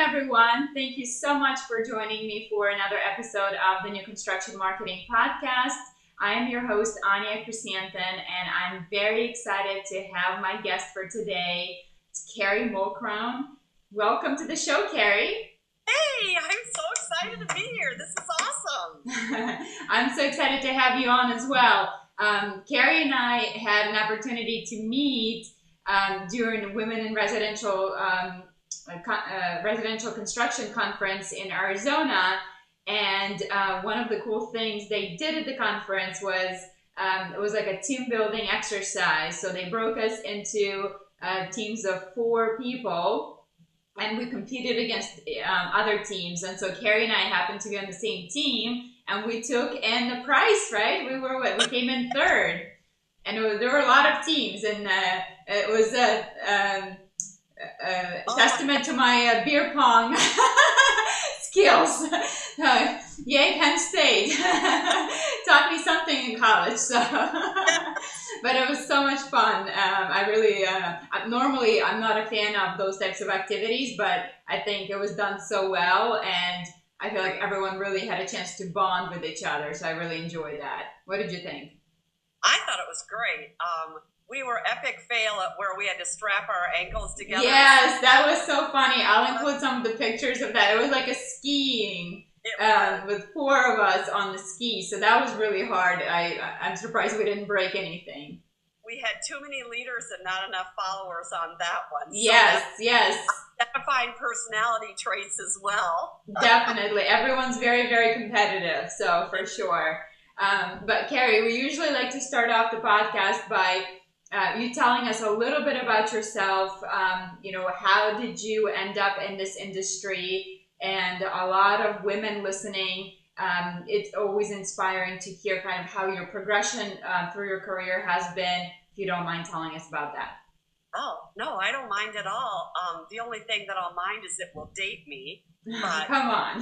everyone. Thank you so much for joining me for another episode of the New Construction Marketing Podcast. I am your host, Anya Chrysanthon, and I'm very excited to have my guest for today. It's Kerry Mulcrone. Welcome to the show, Kerry. Hey, I'm so excited to be here. This is awesome. I'm so excited to have you on as well. Kerry and I had an opportunity to meet during the Women in Residential Construction Conference in Arizona. And one of the cool things they did at the conference was it was like a team building exercise. So they broke us into teams of 4 people. And we competed against other teams. And so Kerry and I happened to be on the same team. And we took in the prize, right? We came in 3rd. And there were a lot of teams. And it was a testament to my beer pong skills. Yay, Penn State taught me something in college. So, but it was so much fun. I really normally I'm not a fan of those types of activities, but I think it was done so well, and I feel like everyone really had a chance to bond with each other. So I really enjoyed that. What did you think? I thought it was great. We were epic fail at where we had to strap our ankles together. Yes, that was so funny. I'll include some of the pictures of that. It was like a skiing with 4 of us on the ski. So that was really hard. I'm surprised we didn't break anything. We had too many leaders and not enough followers on that one. So Yes. Identifying personality traits as well. Definitely. Everyone's very, very competitive. So for sure. But Kerry, we usually like to start off the podcast by you telling us a little bit about yourself. How did you end up in this industry? And a lot of women listening, it's always inspiring to hear kind of how your progression through your career has been. If you don't mind telling us about that. Oh, no, I don't mind at all. The only thing that I'll mind is it will date me. But Come on.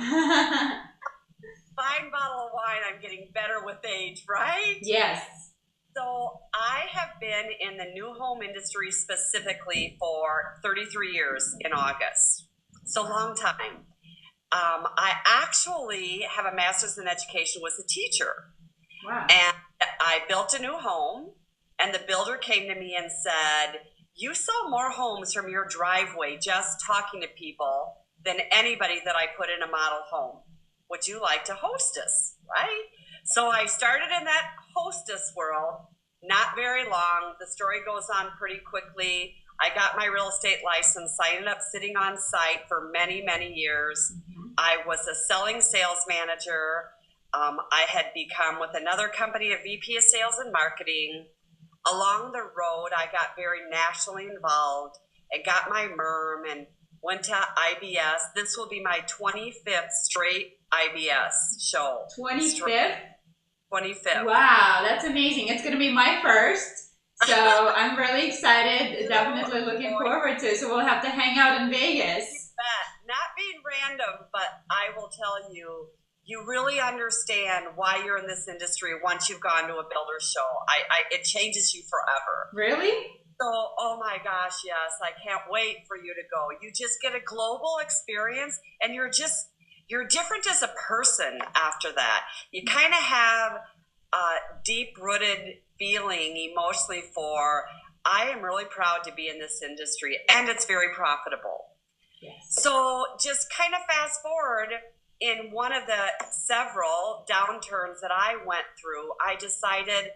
Fine bottle of wine, I'm getting better with age, right? Yes. So I have been in the new home industry specifically for 33 years in August. So long time. I actually have a master's in education, was a teacher. Wow. And I built a new home, and the builder came to me and said, "You sell more homes from your driveway just talking to people than anybody that I put in a model home. Would you like to hostess?" Right? So I started in that hostess world, not very long. The story goes on pretty quickly. I got my real estate license. I ended up sitting on site for many, many years. I was a selling sales manager. I had become with another company a VP of sales and marketing. Along the road, I got very nationally involved and got my MERM and went to IBS. This will be my 25th straight IBS show. 25th? 25th. Wow, that's amazing. It's going to be my first. So I'm really excited. Definitely looking forward to it. So we'll have to hang out in Vegas. You bet. Not being random, but I will tell you, you really understand why you're in this industry once you've gone to a builder show. It changes you forever. Really? So, oh my gosh, yes. I can't wait for you to go. You just get a global experience, and you're different as a person after that. You kind of have a deep-rooted feeling emotionally for, I am really proud to be in this industry, and it's very profitable. Yes. So just kind of fast forward, in one of the several downturns that I went through, I decided,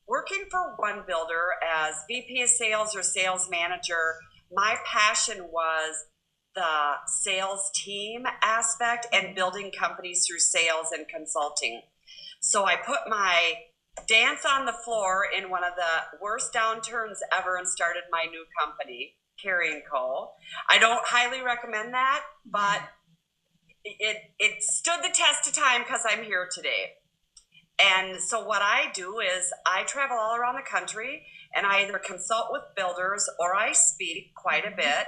working for one builder as VP of sales or sales manager, my passion was the sales team aspect and building companies through sales and consulting. So I put my dance on the floor in one of the worst downturns ever and started my new company, Kerry & Co. I don't highly recommend that, but it stood the test of time because I'm here today. And so what I do is I travel all around the country, and I either consult with builders or I speak quite a bit,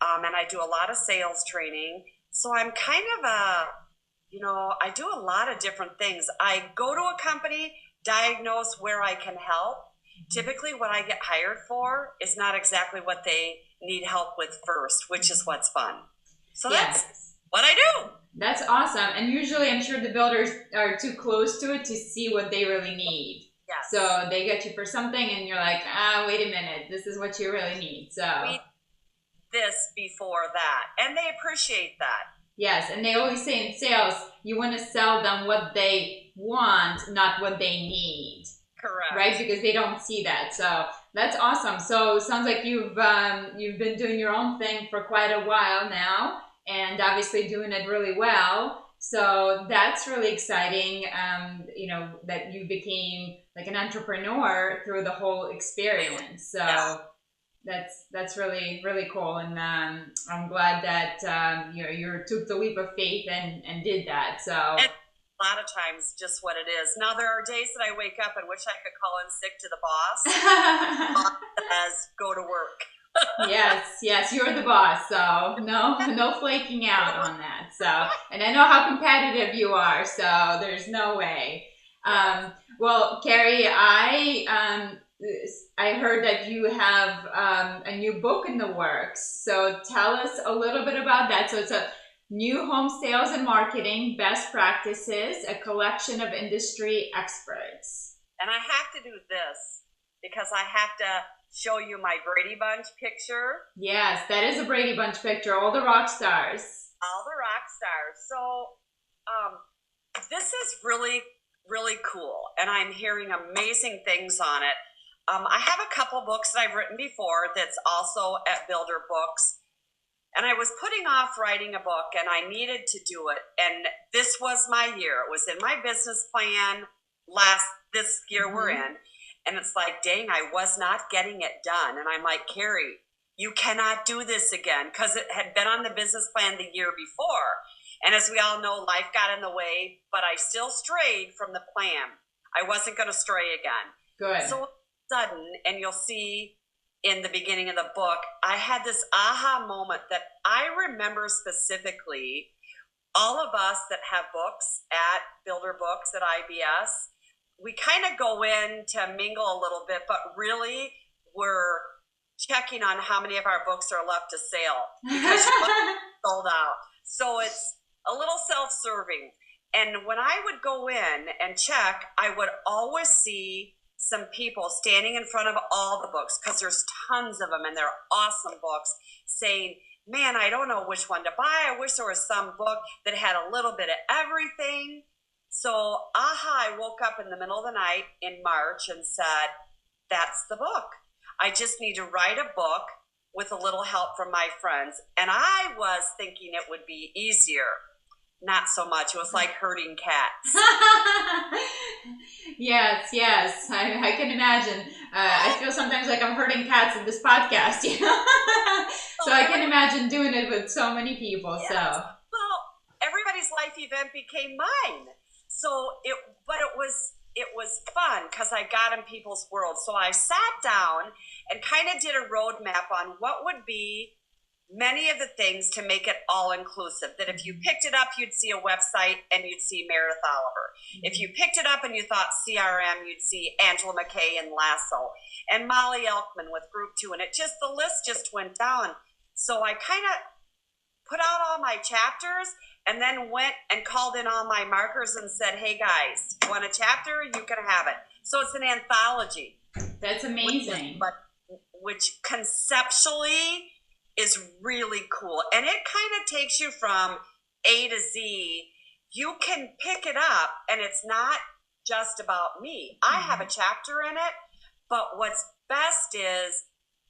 and I do a lot of sales training. So I'm kind of I do a lot of different things. I go to a company, diagnose where I can help. Typically what I get hired for is not exactly what they need help with first, which is what's fun. So that's Yes. what I do. That's awesome. And usually I'm sure the builders are too close to it to see what they really need. Yes. So they get you for something and you're like, wait a minute, this is what you really need. So We this before that. And they appreciate that. yes, and they always say in sales, you want to sell them what they want, not what they need. Correct. Right? Because they don't see that. So that's awesome. So it sounds like you've been doing your own thing for quite a while now, and obviously doing it really well. So that's really exciting. That you became like an entrepreneur through the whole experience. So Yeah. that's really really cool, and I'm glad that you took the leap of faith and did that. So. And a lot of times, just what it is. Now, there are days that I wake up and wish I could call in sick to the boss. As go to work. Yes, you're the boss, so no flaking out on that. So, and I know how competitive you are, so there's no way. Well, Kerry, I heard that you have a new book in the works. So tell us a little bit about that. So it's a new home sales and marketing best practices, a collection of industry experts. And I have to do this because I have to show you my Brady Bunch picture. Yes, that is a Brady Bunch picture. All the rock stars. All the rock stars. So this is really, really cool. And I'm hearing amazing things on it. I have a couple books that I've written before that's also at Builder Books. And I was putting off writing a book, and I needed to do it. And this was my year. It was in my business plan this year we're in. And it's like, dang, I was not getting it done. And I'm like, Kerry, you cannot do this again, because it had been on the business plan the year before. And as we all know, life got in the way, but I still strayed from the plan. I wasn't going to stray again. Good. So all of a sudden, and you'll see in the beginning of the book, I had this aha moment that I remember specifically. All of us that have books at Builder Books at IBS, we kind of go in to mingle a little bit, but really we're checking on how many of our books are left to sell because sold out. So it's a little self-serving. And when I would go in and check, I would always see some people standing in front of all the books, because there's tons of them and they're awesome books, saying, man, I don't know which one to buy. I wish there was some book that had a little bit of everything. So, I woke up in the middle of the night in March and said, that's the book. I just need to write a book with a little help from my friends. And I was thinking it would be easier. Not so much. It was like herding cats. Yes. I can imagine. I feel sometimes like I'm herding cats in this podcast, So I can imagine doing it with so many people. Yes. So well, everybody's life event became mine. So it was fun because I got in people's world. So I sat down and kind of did a roadmap on what would be many of the things to make it all inclusive. That if you picked it up, you'd see a website and you'd see Meredith Oliver. If you picked it up and you thought CRM, you'd see Angela McKay and Lasso and Molly Elkman with Group 2. And the list just went down. So I kind of put out all my chapters and then went and called in all my markers and said, hey guys, want a chapter? You can have it. So it's an anthology. That's amazing. Which conceptually is really cool. And it kind of takes you from A to Z. You can pick it up and it's not just about me. I have a chapter in it, but what's best is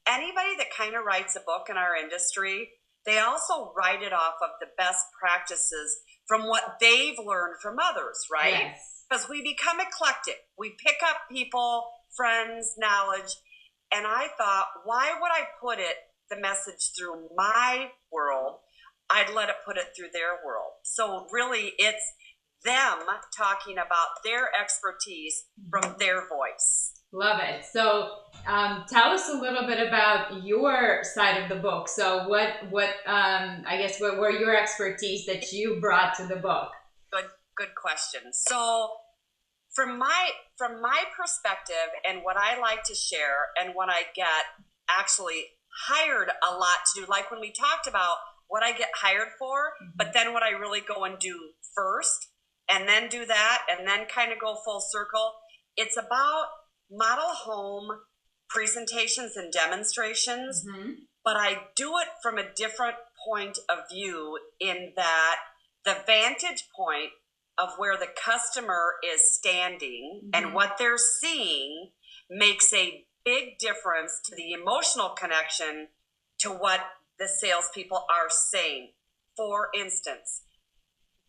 anybody that kind of writes a book in our industry, they also write it off of the best practices from what they've learned from others, right? Yes. Because we become eclectic. We pick up people, friends, knowledge. And I thought, why would I put the message through my world? I'd let it put it through their world. So really it's them talking about their expertise from their voice. Love it. So tell us a little bit about your side of the book. So what were your expertise that you brought to the book? Good question. So from my perspective and what I like to share and what I get actually hired a lot to do, like when we talked about what I get hired for, but then what I really go and do first, and then do that, and then kind of go full circle. It's about model home presentations and demonstrations, but I do it from a different point of view, in that the vantage point of where the customer is standing and what they're seeing makes a big difference to the emotional connection to what the salespeople are saying. For instance,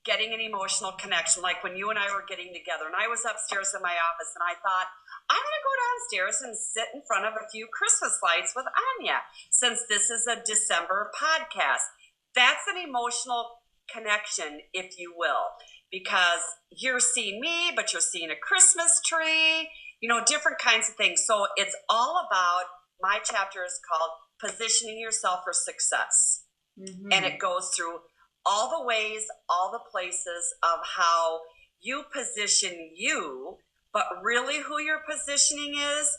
getting an emotional connection, like when you and I were getting together, and I was upstairs in my office, and I thought, I'm going to go downstairs and sit in front of a few Christmas lights with Anya, since this is a December podcast. That's an emotional connection, if you will, because you're seeing me, but you're seeing a Christmas tree, different kinds of things. So it's all about, my chapter is called Positioning Yourself for Success. And it goes through all the ways, all the places of how you position you, but really who you're positioning is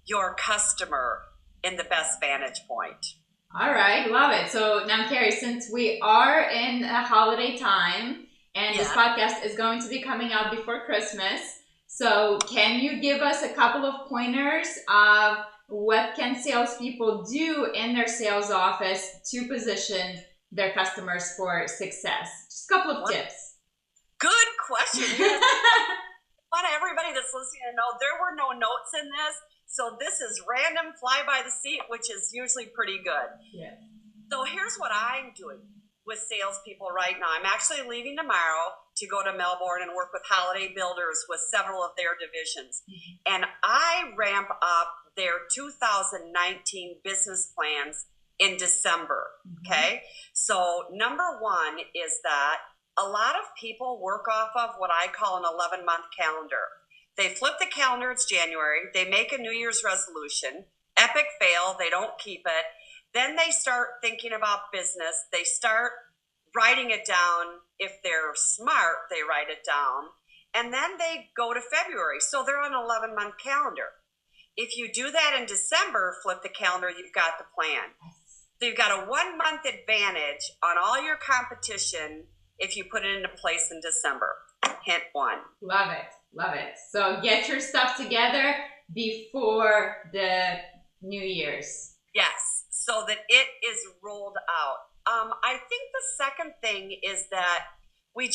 your customer in the best vantage point. All right, love it. So now, Kerry, since we are in a holiday time, and this podcast is going to be coming out before Christmas, so can you give us a couple of pointers of what can salespeople do in their sales office to position their customers for success? Just a couple of tips. Good question. I want everybody that's listening to know there were no notes in this, so this is random, fly by the seat, which is usually pretty good. Yeah. So here's what I'm doing with salespeople right now. I'm actually leaving tomorrow to go to Melbourne and work with holiday builders with several of their divisions. And I ramp up their 2019 business plans in December, okay? So number one is that a lot of people work off of what I call an 11-month calendar. They flip the calendar, it's January, they make a New Year's resolution, epic fail, they don't keep it. Then they start thinking about business. They start writing it down. If they're smart, they write it down. And then they go to February. So they're on an 11-month calendar. If you do that in December, flip the calendar, you've got the plan. So you've got a 1-month advantage on all your competition if you put it into place in December. Hint one. Love it. Love it. So get your stuff together before the New Year's. Yes, so that it is rolled out. I think the second thing is that we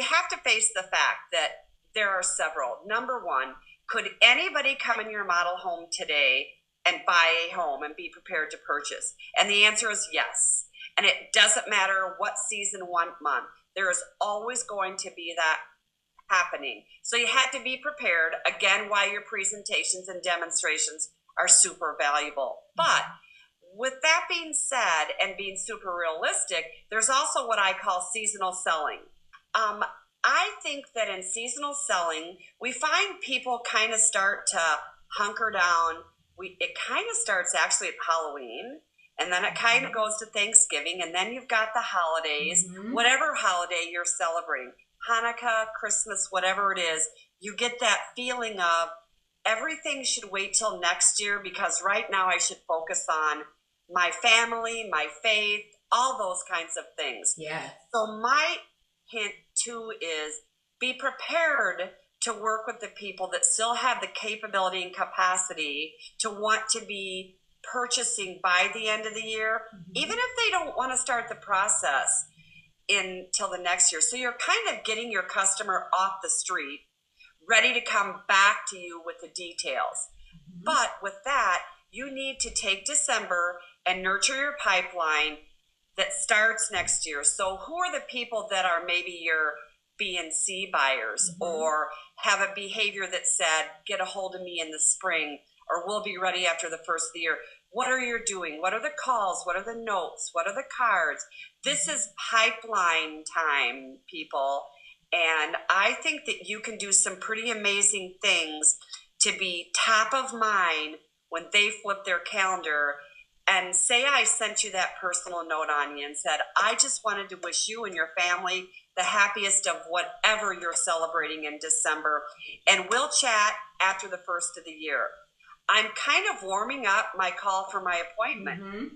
have to face the fact that there are several. Number one, could anybody come in your model home today and buy a home and be prepared to purchase? And the answer is yes. And it doesn't matter what season, what month. There is always going to be that happening. So you had to be prepared, again, why your presentations and demonstrations are super valuable. But with that being said, and being super realistic, there's also what I call seasonal selling. I think that in seasonal selling, we find people kind of start to hunker down. It kind of starts actually at Halloween, and then it kind of goes to Thanksgiving, and then you've got the holidays, whatever holiday you're celebrating, Hanukkah, Christmas, whatever it is, you get that feeling of everything should wait till next year, because right now I should focus on my family, my faith, all those kinds of things. Yeah. So my hint too is be prepared to work with the people that still have the capability and capacity to want to be purchasing by the end of the year, even if they don't want to start the process until the next year. So you're kind of getting your customer off the street, ready to come back to you with the details. But with that, you need to take December and nurture your pipeline that starts next year. So who are the people that are maybe your B and C buyers, or have a behavior that said, get a hold of me in the spring, or we'll be ready after the first of the year? What are you doing? What are the calls? What are the notes? What are the cards? This is pipeline time, people. And I think that you can do some pretty amazing things to be top of mind when they flip their calendar. And say I sent you that personal note on you and said, I just wanted to wish you and your family the happiest of whatever you're celebrating in December. And we'll chat after the first of the year. I'm kind of warming up my call for my appointment.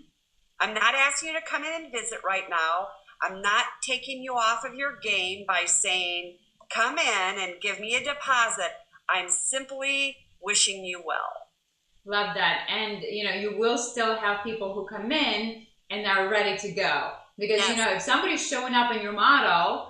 I'm not asking you to come in and visit right now. I'm not taking you off of your game by saying, come in and give me a deposit. I'm simply wishing you well. Love that. And, you will still have people who come in and are ready to go. Because, Yes. if somebody's showing up in your model,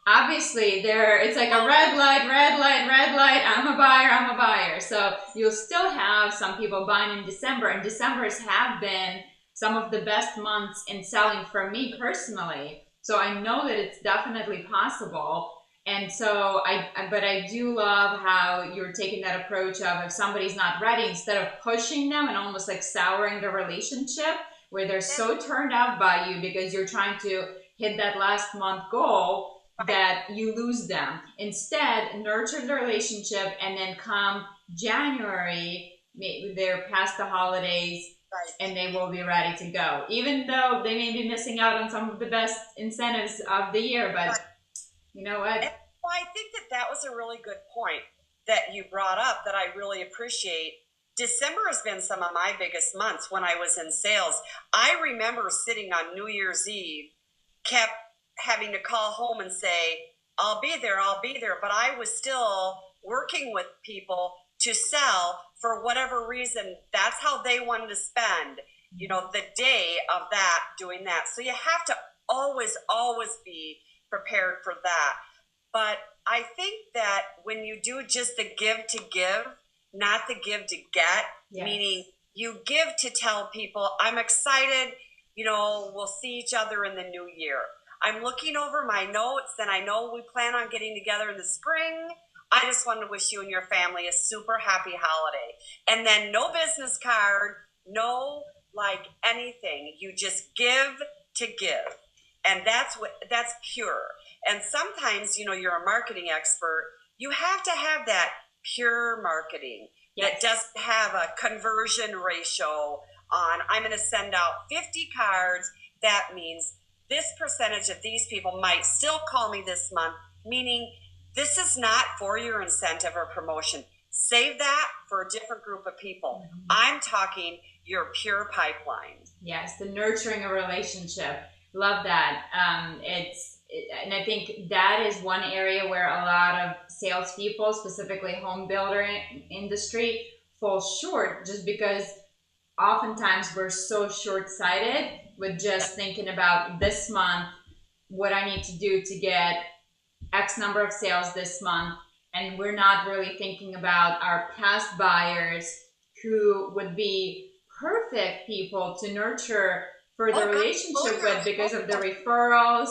obviously it's like a red light, red light, red light. I'm a buyer, I'm a buyer. So you'll still have some people buying in December. And Decembers have been some of the best months in selling for me personally. So I know that it's definitely possible. And so but I do love how you're taking that approach of, if somebody's not ready, instead of pushing them and almost like souring the relationship, where they're so turned out by you because you're trying to hit that last month goal, that you lose them. Instead, nurture the relationship, and then come January, maybe they're past the holidays, and they will be ready to go. Even though they may be missing out on some of the best incentives of the year, but you know what? Well, I think that was a really good point that you brought up that I really appreciate. December has been some of my biggest months when I was in sales. I remember sitting on New Year's Eve, kept having to call home and say, I'll be there. But I was still working with people to sell for whatever reason. That's how they wanted to spend, the day of that, doing that. So you have to always be prepared for that. But I think that when you do just the give to give, not the give to get, meaning you give to tell people, I'm excited, we'll see each other in the new year. I'm looking over my notes, and I know we plan on getting together in the spring. I just want to wish you and your family a super happy holiday. And then no business card, no anything. You just give to give. And that's pure. And sometimes, you're a marketing expert. You have to have that pure marketing that doesn't have a conversion ratio on, I'm going to send out 50 cards. That means this percentage of these people might still call me this month, meaning this is not for your incentive or promotion. Save that for a different group of people. Mm-hmm. I'm talking your pure pipeline. Yes, the nurturing a relationship. Love that. And I think that is one area where a lot of salespeople, specifically home builder industry, fall short, just because oftentimes we're so short-sighted with just thinking about this month, what I need to do to get X number of sales this month. And we're not really thinking about our past buyers who would be perfect people to nurture for the relationship with, because of the referrals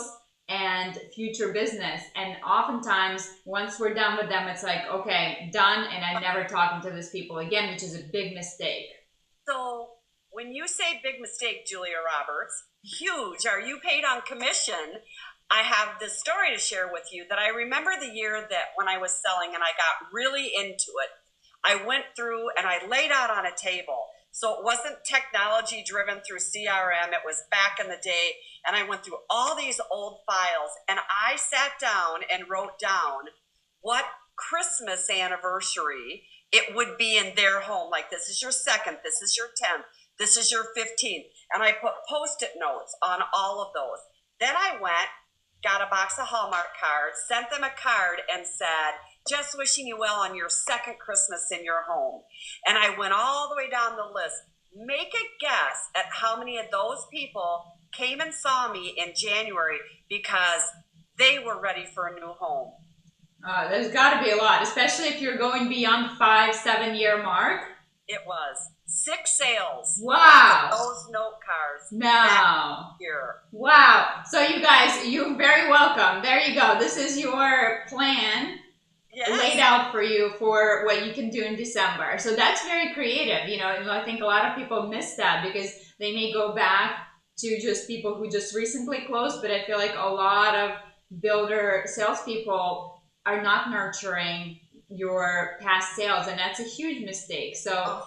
and future business. And oftentimes, once we're done with them, it's like, okay, done, and I'm never talking to these people again, which is a big mistake. So when you say big mistake, Julia Roberts, huge, are you paid on commission? I have this story to share with you that I remember the year that when I was selling and I got really into it, I went through and I laid out on a table. So it wasn't technology driven through CRM. It was back in the day. And I went through all these old files, and I sat down and wrote down what Christmas anniversary it would be in their home. Like, this is your 2nd, this is your 10th, this is your 15th. And I put Post-it notes on all of those. Then I went, got a box of Hallmark cards, sent them a card and said, just wishing you well on your 2nd Christmas in your home. And I went all the way down the list. Make a guess at how many of those people came and saw me in January because they were ready for a new home. There's got to be a lot, especially if you're going beyond the 5-7 year mark. It was 6 sales. Wow. Those note cards. No. Here. Wow. So you guys, you're very welcome. There you go. This is your plan. Yes. Laid out for you for what you can do in December. So that's very creative, and I think a lot of people miss that because they may go back to just people who just recently closed, but I feel like a lot of builder salespeople are not nurturing your past sales, and that's a huge mistake. So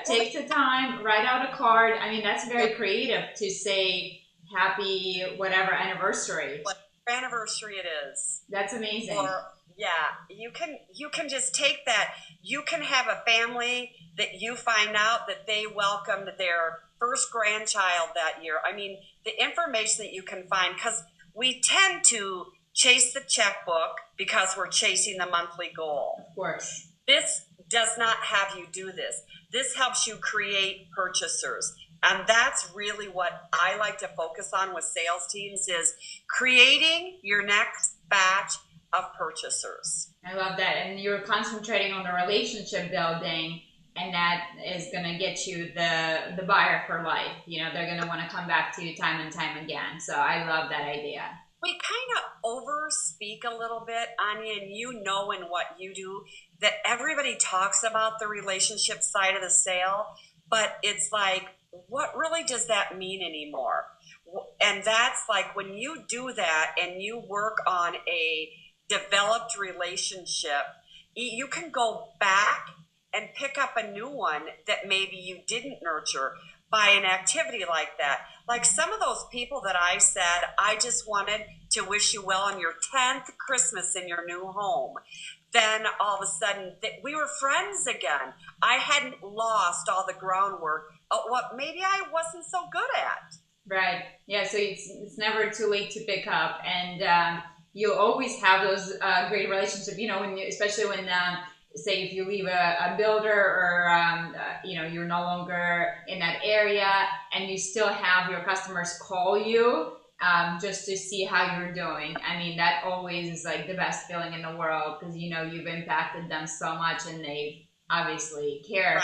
take the time, write out a card. I mean, that's very creative to say happy whatever anniversary. What anniversary it is. That's amazing. Or Yeah, you can just take that. You can have a family that you find out that they welcomed their first grandchild that year. I mean, the information that you can find, because we tend to chase the checkbook because we're chasing the monthly goal. Of course. This does not have you do this. This helps you create purchasers. And that's really what I like to focus on with sales teams is creating your next batch of purchasers. I love that. And you're concentrating on the relationship building, and that is going to get you the buyer for life. You know, they're going to want to come back to you time and time again. So I love that idea. We kind of overspeak a little bit, Anya, and you know in what you do that everybody talks about the relationship side of the sale, but it's like, what really does that mean anymore? And that's like when you do that and you work on a developed relationship, you can go back and pick up a new one that maybe you didn't nurture by an activity like that. Like some of those people that I said, I just wanted to wish you well on your 10th Christmas in your new home. Then all of a sudden we were friends again. I hadn't lost all the groundwork of what maybe I wasn't so good at. Right. Yeah. So it's never too late to pick up, and you'll always have those great relationships. You know, when you, especially when say if you leave a builder or you know, you're no longer in that area, and you still have your customers call you just to see how you're doing. I mean, that always is like the best feeling in the world, because you know you've impacted them so much, and they obviously care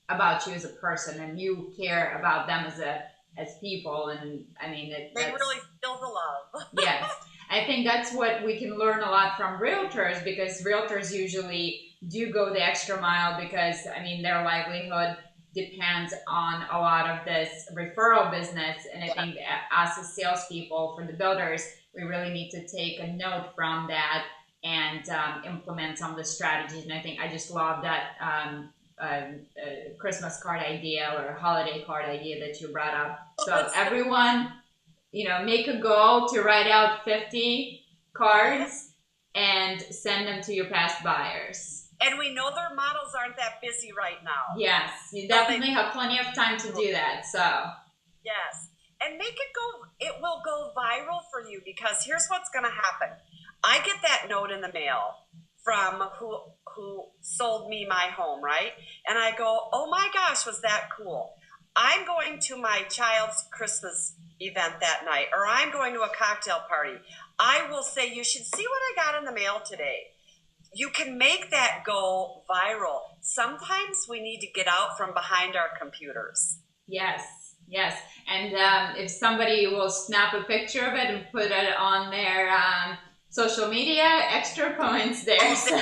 about you as a person, and you care about them as people. And I mean, they really feel the love. Yes, I think that's what we can learn a lot from realtors, because realtors usually do go the extra mile, because I mean their livelihood depends on a lot of this referral business. And I think us as salespeople for the builders, we really need to take a note from that and implement some of the strategies. And I think I just love that Christmas card idea or holiday card idea that you brought up. So everyone, you know, make a goal to write out 50 cards and send them to your past buyers. And we know their models aren't that busy right now. Yes, you definitely have plenty of time to do that. So yes, and make it go. It will go viral for you, because here's what's going to happen. I get that note in the mail from who sold me my home, right? And I go, oh my gosh, was that cool? I'm going to my child's Christmas event that night, or I'm going to a cocktail party. I will say, you should see what I got in the mail today. You can make that go viral. Sometimes we need to get out from behind our computers. Yes, yes. And if somebody will snap a picture of it and put it on their social media, extra points there. So.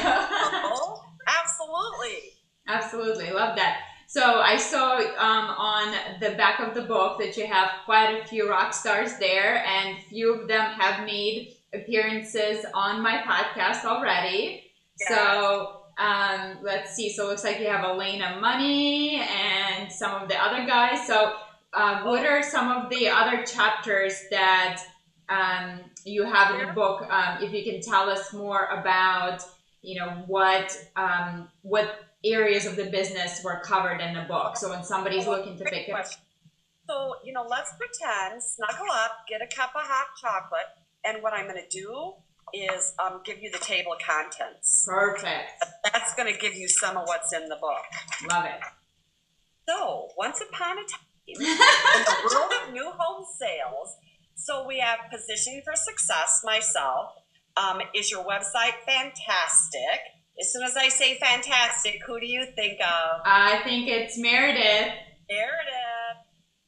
Absolutely. Absolutely. Love that. So I saw on the back of the book that you have quite a few rock stars there, and few of them have made appearances on my podcast already. Yes. So let's see. So it looks like you have Elena Money and some of the other guys. So what are some of the other chapters that you have in the book? If you can tell us more about, you know, what areas of the business were covered in the book. So when somebody's looking to pick it. So, you know, let's pretend, snuggle up, get a cup of hot chocolate, and what I'm going to do is give you the table of contents. Perfect. That's going to give you some of what's in the book. Love it. So, once upon a time, in the world of new home sales, so we have Positioning for Success, myself. Is your website fantastic? As soon as I say fantastic, who do you think of? I think it's Meredith. Meredith.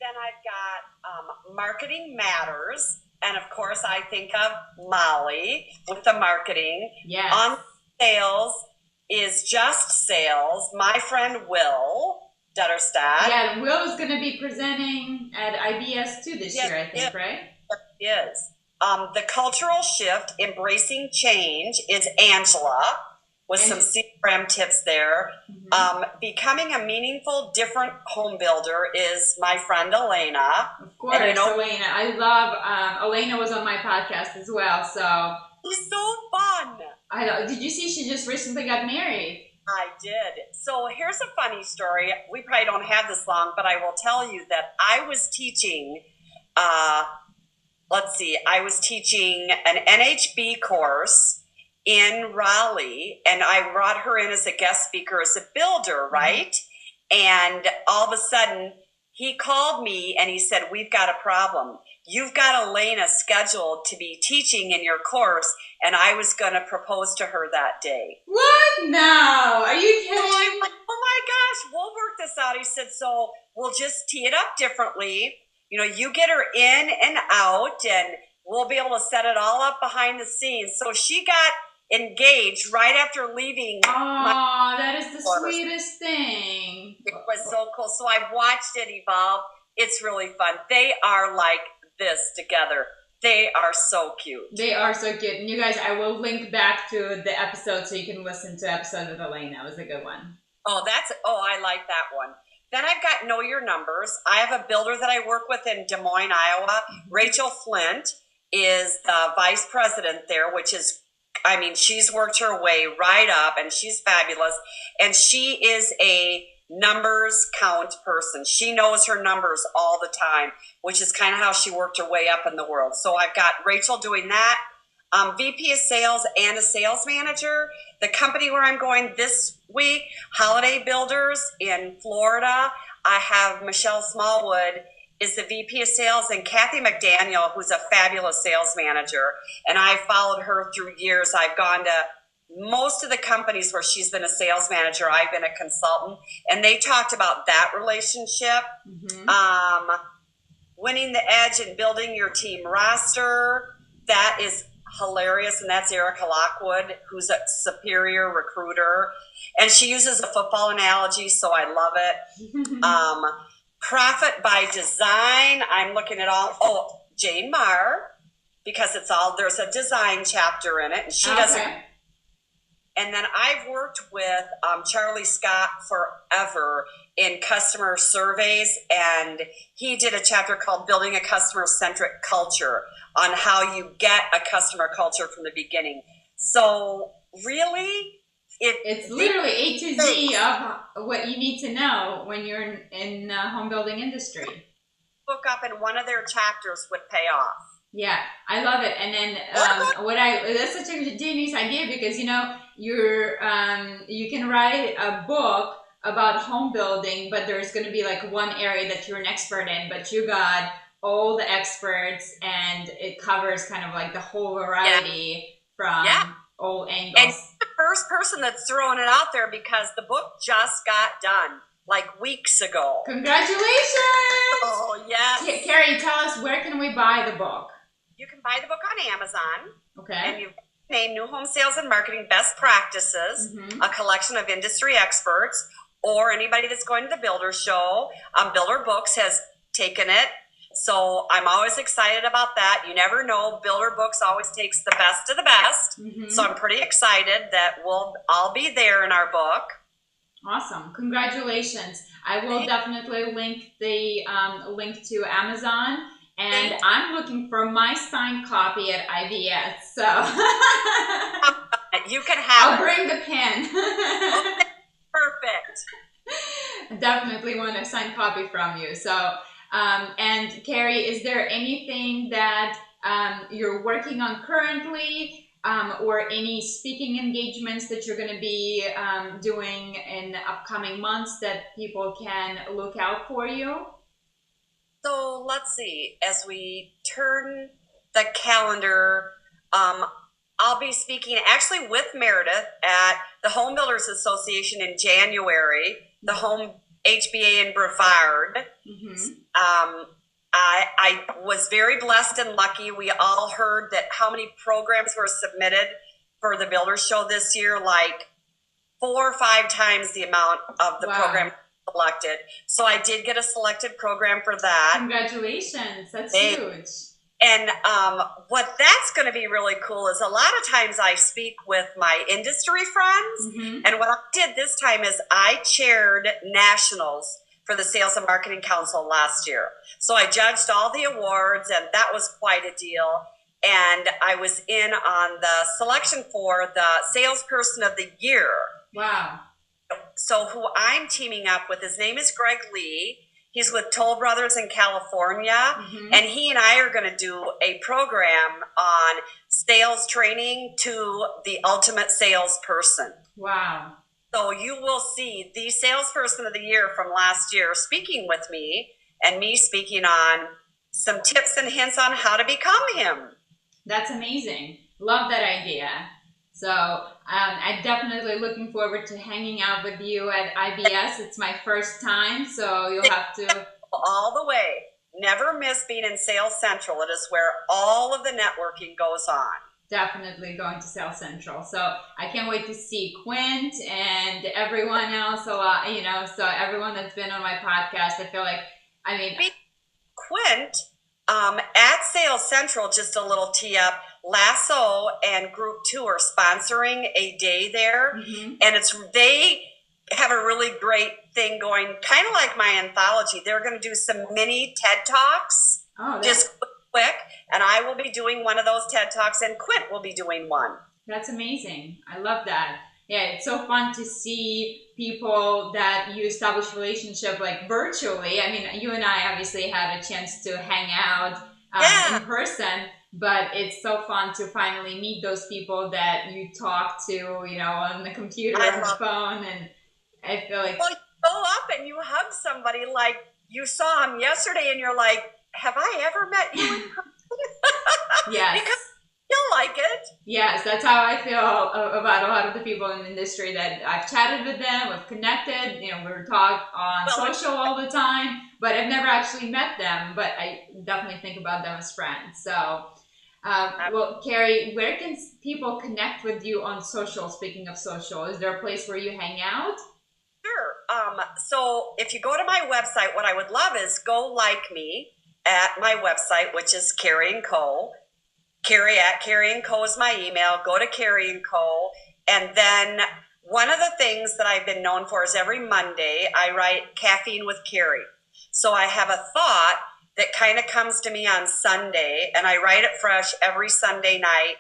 Then I've got Marketing Matters. And of course, I think of Molly with the marketing. Yes. On sales is Just Sales. My friend Will Dutterstad. Yeah, Will is going to be presenting at IBS too this year, I think, right? Yes. The Cultural Shift, Embracing Change is Angela, with some CRM tips there. Mm-hmm. Becoming a Meaningful, Different Home Builder is my friend Elena. Of course, and, you know, Elena. I love, Elena was on my podcast as well, so. She's so fun. I don't, did you see she just recently got married? I did. So here's a funny story. We probably don't have this long, but I will tell you that I was teaching, uh, let's see, I was teaching an NHB course in Raleigh, and I brought her in as a guest speaker as a builder, right? And all of a sudden, he called me and he said, "We've got a problem. You've got Elena scheduled to be teaching in your course," and I was going to propose to her that day. What? No. Are you So I'm kidding? like, "Oh my gosh, we'll work this out." He said, "So we'll just tee it up differently. You know, you get her in and out, and we'll be able to set it all up behind the scenes." So she got engaged right after leaving my Oh, that is the course. sweetest thing. It was so cool. So I've watched it evolve. It's really fun. They are like this together. They are so cute. They are so cute. And you guys, I will link back to the episode so you can listen to episode with Elena. It was a good one. Oh, I like that one. Then I've got Know Your Numbers. I have a builder that I work with in Des Moines, Iowa. Rachel Flint is the vice president there, which is, I mean, she's worked her way right up and she's fabulous. And she is a numbers count person. She knows her numbers all the time, which is kind of how she worked her way up in the world. So I've got Rachel doing that. VP of sales and a sales manager. The company where I'm going this week, Holiday Builders in Florida. I have Michelle Smallwood is the VP of sales, and Kathy McDaniel, who's a fabulous sales manager. And I followed her through years. I've gone to most of the companies where she's been a sales manager. I've been a consultant, and they talked about that relationship. Winning the edge and building your team roster. That is hilarious, and that's Erica Lockwood, who's a superior recruiter, and she uses a football analogy, so I love it. Profit by design. I'm looking at Jane Marr, because there's a design chapter in it, and she does it. And then I've worked with Charlie Scott forever in customer surveys, and he did a chapter called Building a Customer-Centric Culture on how you get a customer culture from the beginning. So really, it's literally A to Z of what you need to know when you're in the home building industry. Book up in one of their chapters would pay off. Yeah, I love it. And then that's such a genius idea, because you know you can write a book about home building, but there's going to be like one area that you're an expert in, but you got all the experts, and it covers kind of like the whole variety from all angles. And the first person that's throwing it out there, because the book just got done like weeks ago. Congratulations! Oh, yes. Kerry, tell us, where can we buy the book? You can buy the book on Amazon. Okay. And you name New Home Sales and Marketing Best Practices, a collection of industry experts, or anybody that's going to the Builder Show. Builder Books has taken it. So I'm always excited about that. You never know. Builder Books always takes the best of the best. So I'm pretty excited that I'll be there in our book. Awesome. Congratulations. I will definitely link the link to Amazon. And I'm looking for my signed copy at IVS. So you can have I'll bring the pen. Okay, perfect. I definitely want a signed copy from you. So and Kerry, is there anything that you're working on currently, or any speaking engagements that you're going to be doing in the upcoming months that people can look out for you? So let's see, as we turn the calendar, I'll be speaking actually with Meredith at the Home Builders Association in January, the Home HBA in Brevard. I was very blessed and lucky. We all heard that how many programs were submitted for the Builders Show this year, like 4 or 5 times the amount of the program selected. So I did get a selected program for that. Congratulations. That's huge. And what that's going to be really cool is a lot of times I speak with my industry friends. And what I did this time is I chaired nationals for the Sales and Marketing Council last year. So I judged all the awards, and that was quite a deal. and I was in on the selection for the salesperson of the year. Wow. So who I'm teaming up with, his name is Greg Lee. He's with Toll Brothers in California, and he and I are going to do a program on sales training to the ultimate salesperson. Wow. So you will see the salesperson of the year from last year speaking with me, and me speaking on some tips and hints on how to become him. That's amazing. Love that idea. So I'm definitely looking forward to hanging out with you at IBS. It's my first time, so you'll have to... All the way. Never miss being in Sales Central. It is where all of the networking goes on. Definitely going to Sales Central. So I can't wait to see Quint and everyone else. So everyone that's been on my podcast, I feel like, Quint, at Sales Central, just a little tee up, Lasso and Group 2 are sponsoring a day there, and they have a really great thing going, kind of like my anthology. They're going to do some mini TED Talks, just quick, and I will be doing one of those TED Talks, and Quint will be doing one. That's amazing. I love that. Yeah, it's so fun to see people that you establish relationship like virtually. I mean, you and I obviously had a chance to hang out in person, but it's so fun to finally meet those people that you talk to, on the computer or the phone, and I feel like... Well, you go up and you hug somebody like you saw him yesterday, and you're like, have I ever met you in person? Yes. Because you'll like it. Yes, that's how I feel about a lot of the people in the industry that I've chatted with them, we've connected, we're talk on social all the time, but I've never actually met them, but I definitely think about them as friends. So, well, Kerry, where can people connect with you on social? Speaking of social, is there a place where you hang out? Sure. So if you go to my website, what I would love is go like me at my website, which is Kerry & Co. Kerry at Kerry & Co. is my email. Go to Kerry & Co. And then one of the things that I've been known for is every Monday I write Caffeine with Kerry. So I have a thought that kind of comes to me on Sunday, and I write it fresh every Sunday night,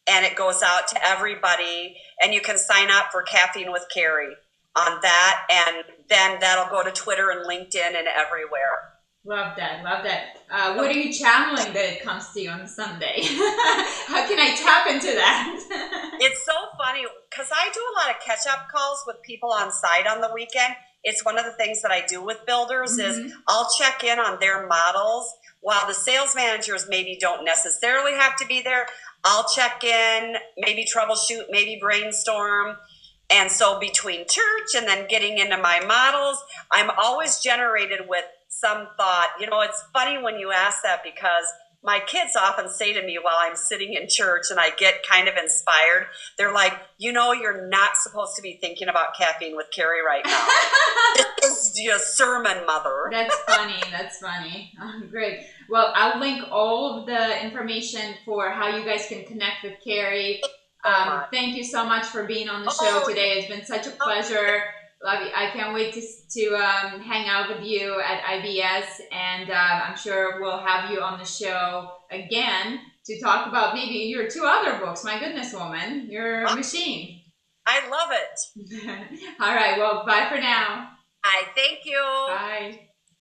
and it goes out to everybody, and you can sign up for Caffeine with Kerry on that, and then that'll go to Twitter and LinkedIn and everywhere. Love that, love that. What are you channeling that it comes to you on Sunday? How can I tap into that? It's so funny because I do a lot of catch-up calls with people on site on the weekend. It's one of the things that I do with builders is I'll check in on their models. While the sales managers maybe don't necessarily have to be there, I'll check in, maybe troubleshoot, maybe brainstorm. And so between church and then getting into my models, I'm always generated with some thought. It's funny when you ask that because my kids often say to me while I'm sitting in church and I get kind of inspired, they're like, you're not supposed to be thinking about Caffeine with Kerry right now. This is your sermon, mother. That's funny. That's funny. Great. Well, I'll link all of the information for how you guys can connect with Kerry. Thank you so much for being on the show today. It's been such a pleasure. Love you. I can't wait to hang out with you at IBS, and I'm sure we'll have you on the show again to talk about maybe your 2 other books. My goodness, woman, you're a machine. I love it. All right. Well, bye for now. Thank you. Bye.